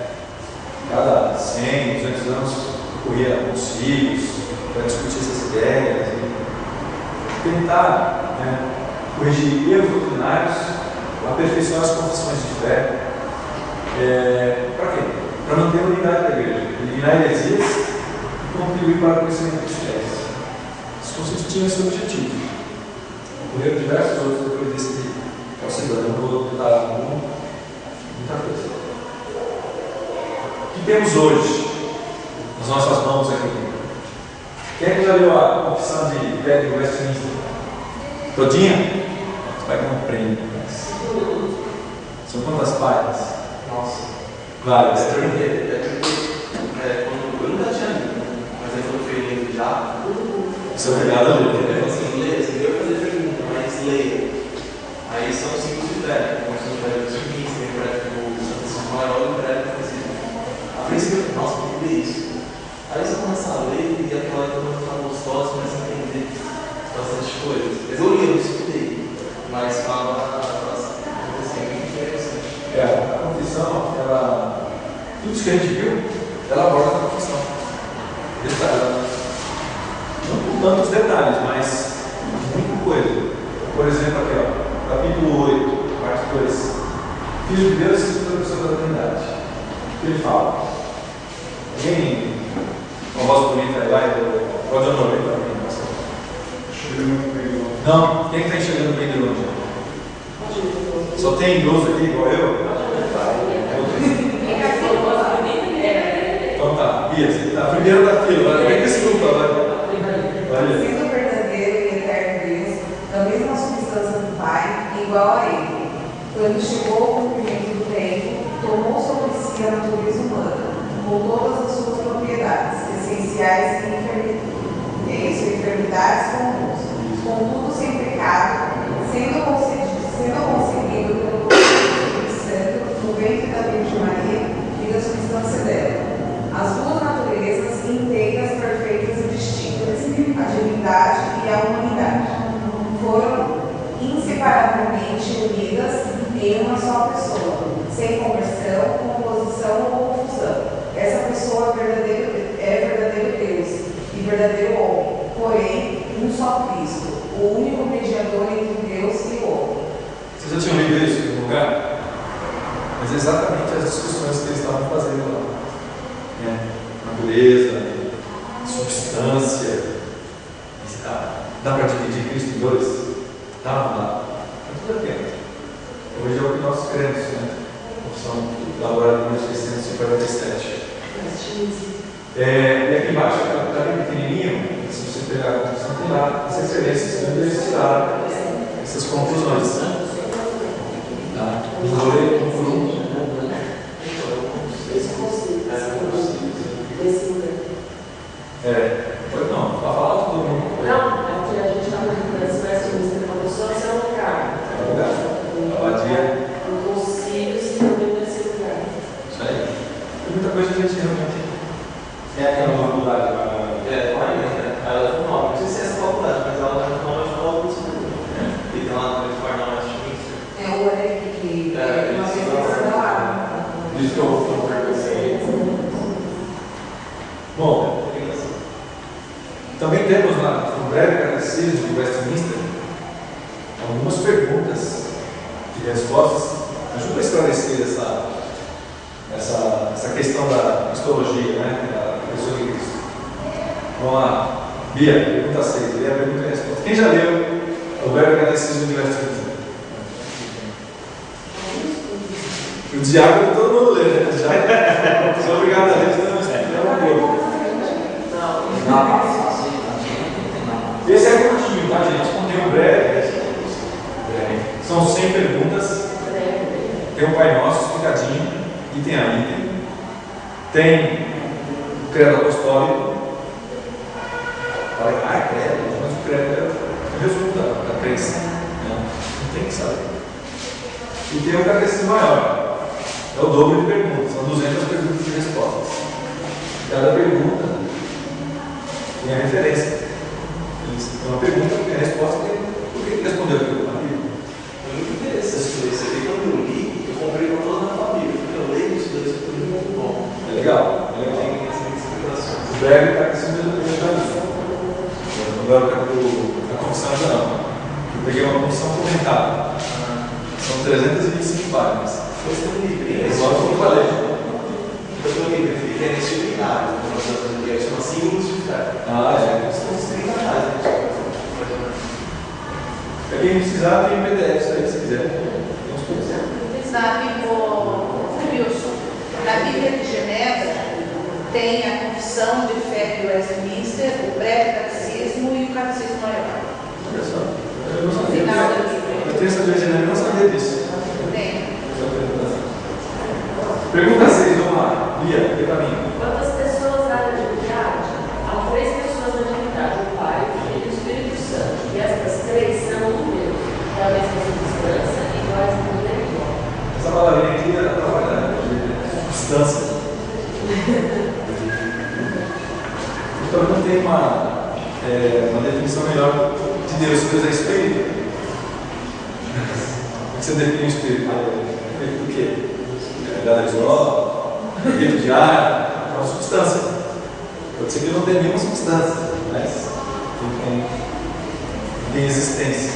Cada 100, 200 anos ocorria concílios para discutir essas ideias e tentar corrigir erros doutrinários, aperfeiçoar as confissões de fé. Para quê? Para manter a unidade da igreja, eliminar heresias e contribuir para o crescimento dos fiéis. Os concílios tinham esse objetivo. Ocorreram diversos outros depois desse Calcedônia. Eu vou tentar muita coisa. O que temos hoje nas nossas mãos aqui? Quem é que já leu a confissão de fé de Westminster? Todinha? Você vai ganhar um prêmio. São quantas páginas? Nossa. Várias. Quando eu nunca tinha lido, mas aí quando eu fui lendo já, Isso é obrigado a ler. eu falei assim, leia, assim, eu fazer pergunta, mas leia. Aí são os ciclos de Fred, como são os Fred do Smith, tem o Fred do Santos Maior e o Fred do Francisco. A princípio eu falei, nossa, tem que ler isso. Aí você começa a ler e aquela coisa fica gostosa, começa a entender bastante coisas. Mas eu li, eu estudei, mas fala assim, muito interessante. A confissão, ela, tudo isso que a gente viu, ela aborda a confissão. Não com tantos detalhes, mas muita coisa. Por exemplo, aqui, ó, capítulo 8, parte 2. Filho de Deus e professor da Trindade. O que ele fala? Alguém, uma voz bonita aí, pode honorar para mim? Não? Quem está enxergando bem de longe? Só tem idoso aqui igual eu? Então tá, Bia, você tá primeiro da fila, vai. Desculpa, vai. Sendo verdadeiro e eterno Deus, da mesma substância do Pai, igual a Ele. Quando chegou ao cumprimento do tempo, tomou sobre si a natureza humana, com todas as suas propriedades, essenciais e enfermidades comuns, contudo sem pecado, sendo concebido pelo poder do Espírito Santo no ventre da Virgem Maria e da substância dela. As duas naturezas inteiras, perfeitas e distintas, a divindade e a humanidade, foram inseparavelmente unidas em uma só pessoa, sem conversão, composição ou confusão. Essa pessoa é verdadeiro Deus e verdadeiro homem, porém, um só Cristo, o único mediador entre Deus e o homem. Vocês já tinham lido isso em algum lugar? Mas é exatamente as discussões que eles estavam fazendo lá. Natureza, substância. Dá para dividir Cristo em dois? Dá ou não dá? Tudo aqui. Hoje é o que nós cremos, né? Opção elaborada em 1947. E aqui embaixo, está bem pequenininho, se você pegar a confissão, tem lá as referências que eles tiraram essas conclusões. Tá? Vou ler um por um. Pois não, para falar todo mundo. Não, é porque a gente está perguntando se vai ser uma pessoa, se é um lugar. É lugar. Abadia. Um concílio, se também vai ser lugar. Isso aí. Tem muita coisa que a gente realmente. É aquela faculdade lá. Ela é nova, não sei se é essa faculdade, mas ela já não vai falar alguns minutos. E tem lá no Farnal Westminster. É o Eric que uma vez da lá. Diz que eu vou perguntar. Bom, também temos lá no breve catecismo de Westminster algumas perguntas e respostas. Ajuda a esclarecer essa questão da cristologia, né? Da pessoa de Cristo. Vamos lá. Bia, pergunta 6. Lê a pergunta e a resposta. Quem já leu o breve catecismo de Westminster? O diácono todo mundo lê, né? Já sou obrigado a ler, senão é uma boa. Esse é curtinho, tá, gente? Tem um breve. São 100 perguntas. Tem o Pai Nosso explicadinho. E tem a Bíblia. Tem o credo apostólico. Fala, credo, mas o credo é o resumo da crença. Não tem que saber. E tem o catecismo maior. É o dobro de perguntas. São 200 perguntas e respostas. Cada pergunta tem a referência. Tem uma pergunta, tem a resposta, por que ele respondeu aquilo na Bíblia? É muito interessante isso aqui. Quando eu li, eu comprei para toda a família. Eu leio isso daí, isso é muito bom. É legal? Eu tenho essas explicações. O breve está aqui sendo detalhado. Agora a confissão já não. Eu peguei uma confissão comentada. São 325 páginas. Você tem um livrinho, Igual que eu falei. eu tenho um livrinho que é nesse seminário, que chama Símbolos de Fé. São uns 30 reais, né? Para quem precisar, tem PDF aí, se quiser. Sabe, Wilson, na Bíblia de Genebra tem a Confissão de Fé de Westminster, o breve catecismo e o catecismo maior. Olha só. Eu não sabia. Final do livro. Eu tenho essa de Genebra, eu não sabia disso. Tem. talvez não tenha uma definição melhor de Deus. Deus é Espírito. Como você define o Espírito? Espírito do quê? Dada de óleo, espírito de ar, é uma substância. Pode ser que não tenha nenhuma substância, mas tem existência.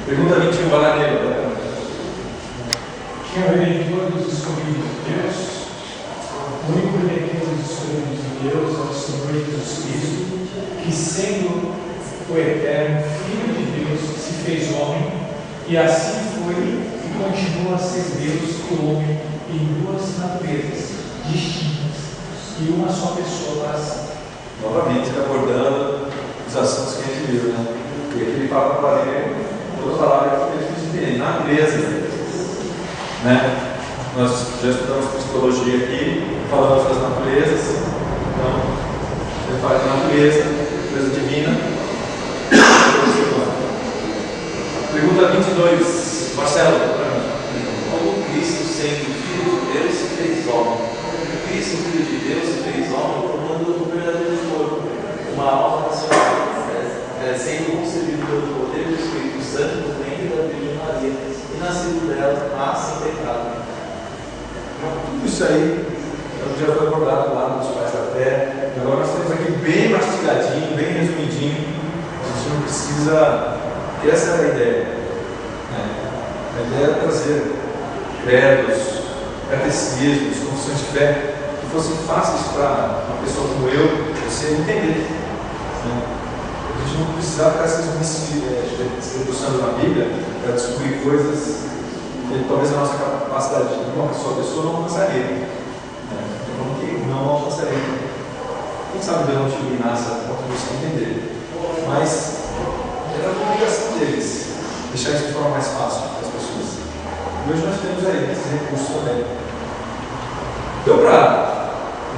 Pergunta 21, vai lá nele. Quem é o redentor dos escolhidos de Deus? O único redentor dos escolhidos de Deus é o Senhor Jesus Cristo, que, sendo o eterno Filho de Deus, se fez homem, e assim foi e continua a ser Deus e homem em duas naturezas distintas e uma só pessoa para sempre. Novamente, abordando os assuntos que a gente viu, né? E aqui ele fala para ele, toda palavra que ele diz diferente, natureza. Né? Nós já estudamos psicologia aqui, falamos das naturezas. Então, ele fala de natureza, natureza divina. Pergunta 22, Marcelo. Como Cristo, sendo Filho de Deus, se fez homem? Cristo, Filho de Deus, se fez homem, formando um verdadeiro corpo, uma alma racional, sendo concebido pelo poder do Espírito Santo no ventre da Virgem Maria, e nascido dela, mas sem pecado. Tudo isso aí já foi abordado lá nos Pais da Fé. Agora nós temos aqui bem mastigadinho, bem resumidinho. A gente não precisa. Essa era a ideia. A ideia era trazer credos, catecismos, confissões de fé que fossem fáceis para uma pessoa como eu, você entender. A gente não precisava ficar se debruçando na Bíblia para descobrir coisas que talvez a nossa capacidade de uma pessoa não alcançaria. Então, que não alcançaria. Quem sabe Deus não te iluminasse a ponto de você entender. Mas era a obrigação deles deixar isso de forma mais fácil para as pessoas. E hoje nós temos aí esses recursos também. Deu para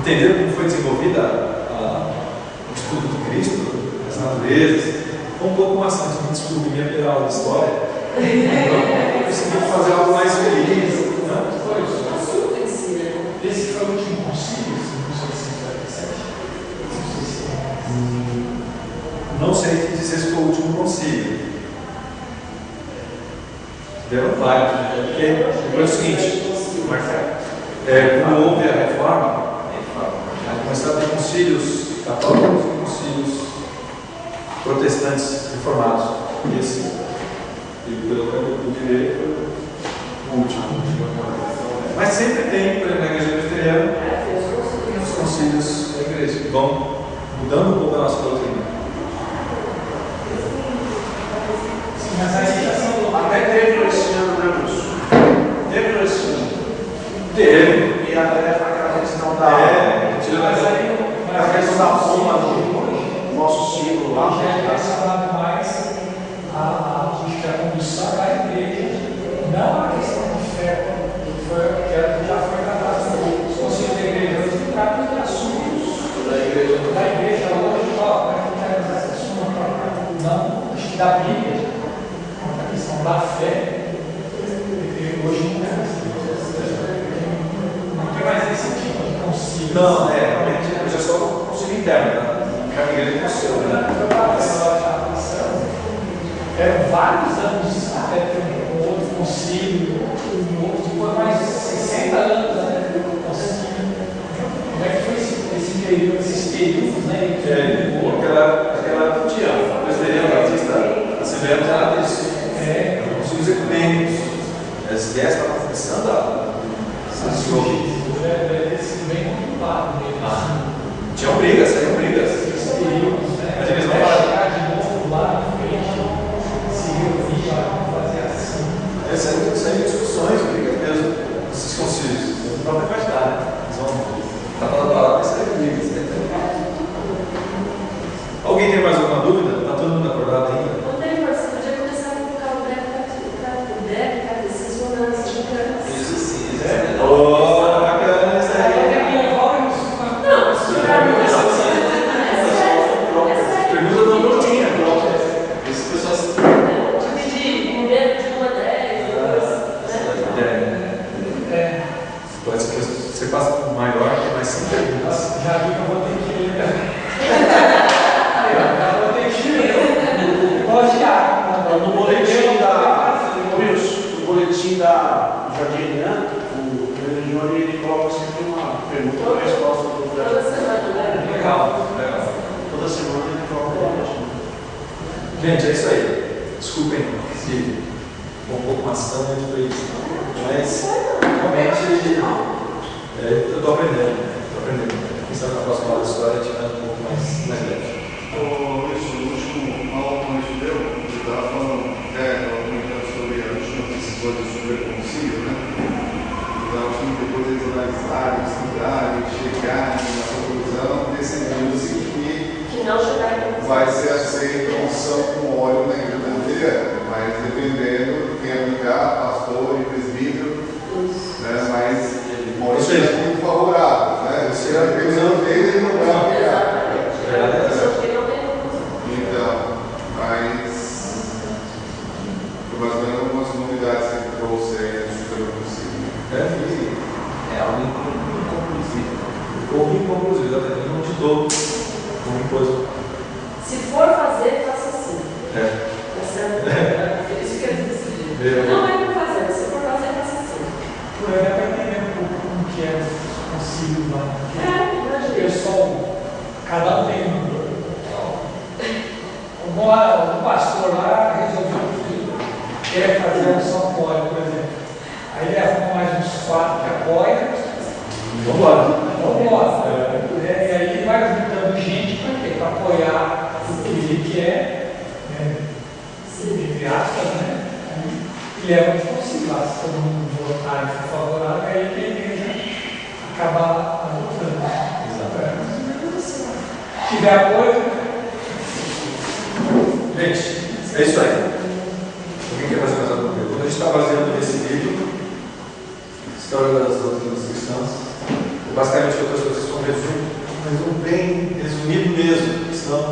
entender como foi desenvolvida o estudo de Cristo, as naturezas. Foi um pouco maçante, me desculpe, minha primeira aula de história. Eu consegui fazer algo mais feliz. Foi isso. Esse foi o último concílio, 1947. Não sei te dizer se foi o último concílio. Deram vários, porque foi o seguinte, quando houve a reforma, começaram a ter concílios católicos e concílios protestantes reformados. E esse, pelo que eu pude ver, foi o último. Mas sempre tem, por exemplo, na igreja presbiteriana, os concílios da igreja que vão mudando um pouco a nossa doutrina. Mas aí Até teve esse ano, né, Lúcio? Teve esse ano. Teve. E até aquela questão da. Mas aí, a questão da forma do nosso ciclo lá. já é direcionado mais a condução da igreja, não a questão de fé, que já foi tratado nos concílios da igreja. Hoje trata de assuntos da igreja hoje, para que esse assunto, não, acho que da Bíblia, a questão da fé, hoje não tem mais esse tipo de concílio. não, realmente, hoje é só o concílio interno, né? Cada igreja tem o seu, né? Eram vários anos até ter um outro concílio, depois mais de 60 anos até ter um concílio. Como é que foi esse período, esses períodos, né? Aquela não tinha. O presbiteriano batista, Assembleia já era disso. Concílios ecumênicos. As ideias estavam começando a surgir. Deve ter sido bem complicado mesmo. Tinham brigas, saíam brigas. Esses períodos, né? Mas eles não Até falaram. chegar de novo lá na frente, se reunir, fazer assim. Saíram discussões, brigas mesmo, esses concílios. Não vai imaginar, né? Eles vão estar falando a palavra e sair brigas. Alguém tem mais alguma dúvida? Está todo mundo acordado ainda? Não tem, mas você podia começar a colocar o breve catecismo nas gigantes. Isso sim, Oh, bacana isso aí. Não, estudar muito. Pergunta do Bruninha. Isso que pessoal se Dividir primeiro de 1 a 10, Pode ser que você faça um maior, tem mais 5 perguntas. Já vi que eu vou ter que ir. Gente, é isso aí. Desculpem se um pouco maçante foi isso. Mas realmente eu estou aprendendo. Quem sabe na próxima aula da história a gente vai um pouco mais leve. Isso, no último aula que a gente deu, eu estava falando, comentando sobre a última decisão sobre o concílio, né? Então, acho que depois eles analisarem, estudarem, chegarem na conclusão, decidiu-se que não chegar em vai ser aceita a unção com óleo na igreja presbiteriana, mas dependendo, quem aplicar, pastor e presbítero, né? Mas pode ser muito favorável, né? Se dependendo dele, ele não vai aplicar. Então, mas foi mais ou menos algumas novidades que ele trouxe aí no sistema possível. É algo inconclusivo. Ou inconclusivo, exatamente. Não ditou como impôs. Se for fazer, faça assim. Isso que eles decidiram. Não é para fazer, se for fazer, faça assim. É para entender um pouco como que é o concílio lá. O pessoal, cada um tem um. O pastor lá resolveu que quer fazer um São Paulo, por exemplo. Aí ele arruma mais uns 4 que apoiam. Vamos. E aí vai juntando gente para quê? Para apoiar o que ele quer, entre aspas, né? E leva de consigo. Se todo mundo votar e for favorável, aí que a igreja acaba adotando. Exatamente. Se tiver apoio. Gente, é isso aí. Alguém quer fazer mais alguma pergunta? A gente está baseando nesse livro, História das Doutrinas Cristãs. Basicamente, outras coisas são resumo bem resumido mesmo, senão,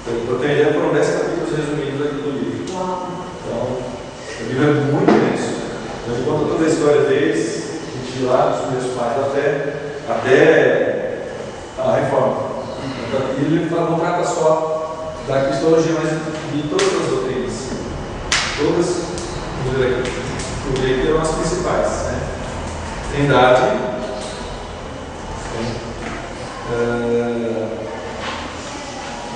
para ter ideia, foram 10 capítulos resumidos aqui do livro. Então, o livro é muito denso. A gente conta toda a história deles, a gente de lá, dos primeiros pais até a reforma. E ele não trata só da cristologia, mas de todas as doutrinas. Todas, vamos ver aqui, eu vi aqui eram as principais, né? Trindade,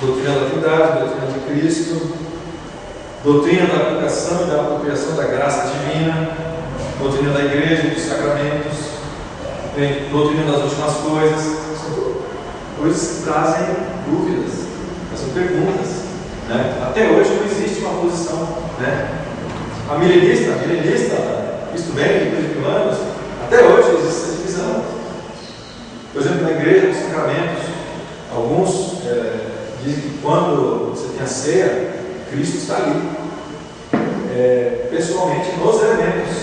doutrina da Trindade, doutrina de Cristo, doutrina da aplicação e da apropriação da graça divina, doutrina da igreja e dos sacramentos, doutrina das últimas coisas. São coisas que trazem dúvidas, são perguntas, né? Até hoje não existe uma posição, né? A milenista, Cristo vem depois de 1000 anos, até hoje existe essa divisão. Por exemplo, na igreja dos sacramentos, alguns dizem que quando você tem a ceia, Cristo está ali, pessoalmente nos elementos.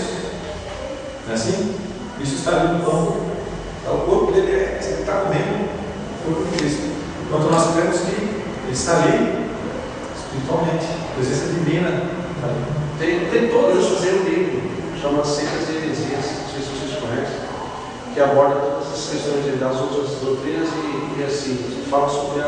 Não é assim? Cristo está ali no pão. O corpo dele você está comendo o corpo de Cristo. Enquanto nós cremos que ele está ali espiritualmente, a presença divina está ali. Tem todos os fazer um livro, chama Secas e Heresias, não sei se vocês conhecem, que aborda todas as questões das outras doutrinas e assim, fala sobre a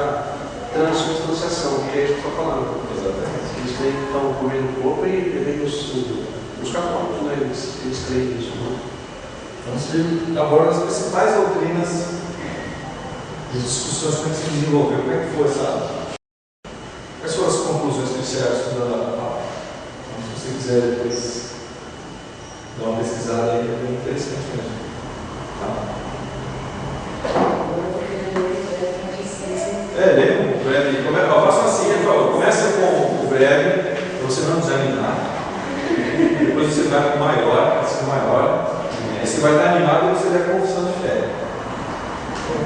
transubstanciação, que é isso que eu estou falando. Exatamente. Eles estão comendo o corpo e bebendo os católicos, né? Eles creem nisso. Né? Então, se aborda as principais doutrinas e discussões como se desenvolveu. Como é que foi essa? Quais foram as conclusões que você estudando a palavra? Se você quiser depois dar uma pesquisada aí, é bem interessante mesmo. Tá? Lê um breve. Faça assim, por favor. Começa com o breve, para você não desanimar. Depois você vai para o maior, aí você vai estar animado e você lê a confissão de fé.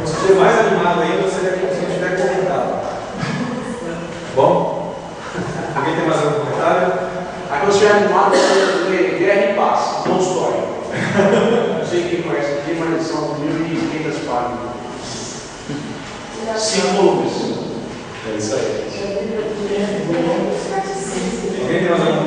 Se você estiver mais animado ainda, você lê a confissão de fé comentada. Bom? Alguém tem mais algum comentário? Aí quando você estiver animado, você lê Guerra e Paz, Tolstói. Não sei quem conhece aqui, mas são 1.500 páginas. 5 volumes. É isso aí. Alguém tem mais algum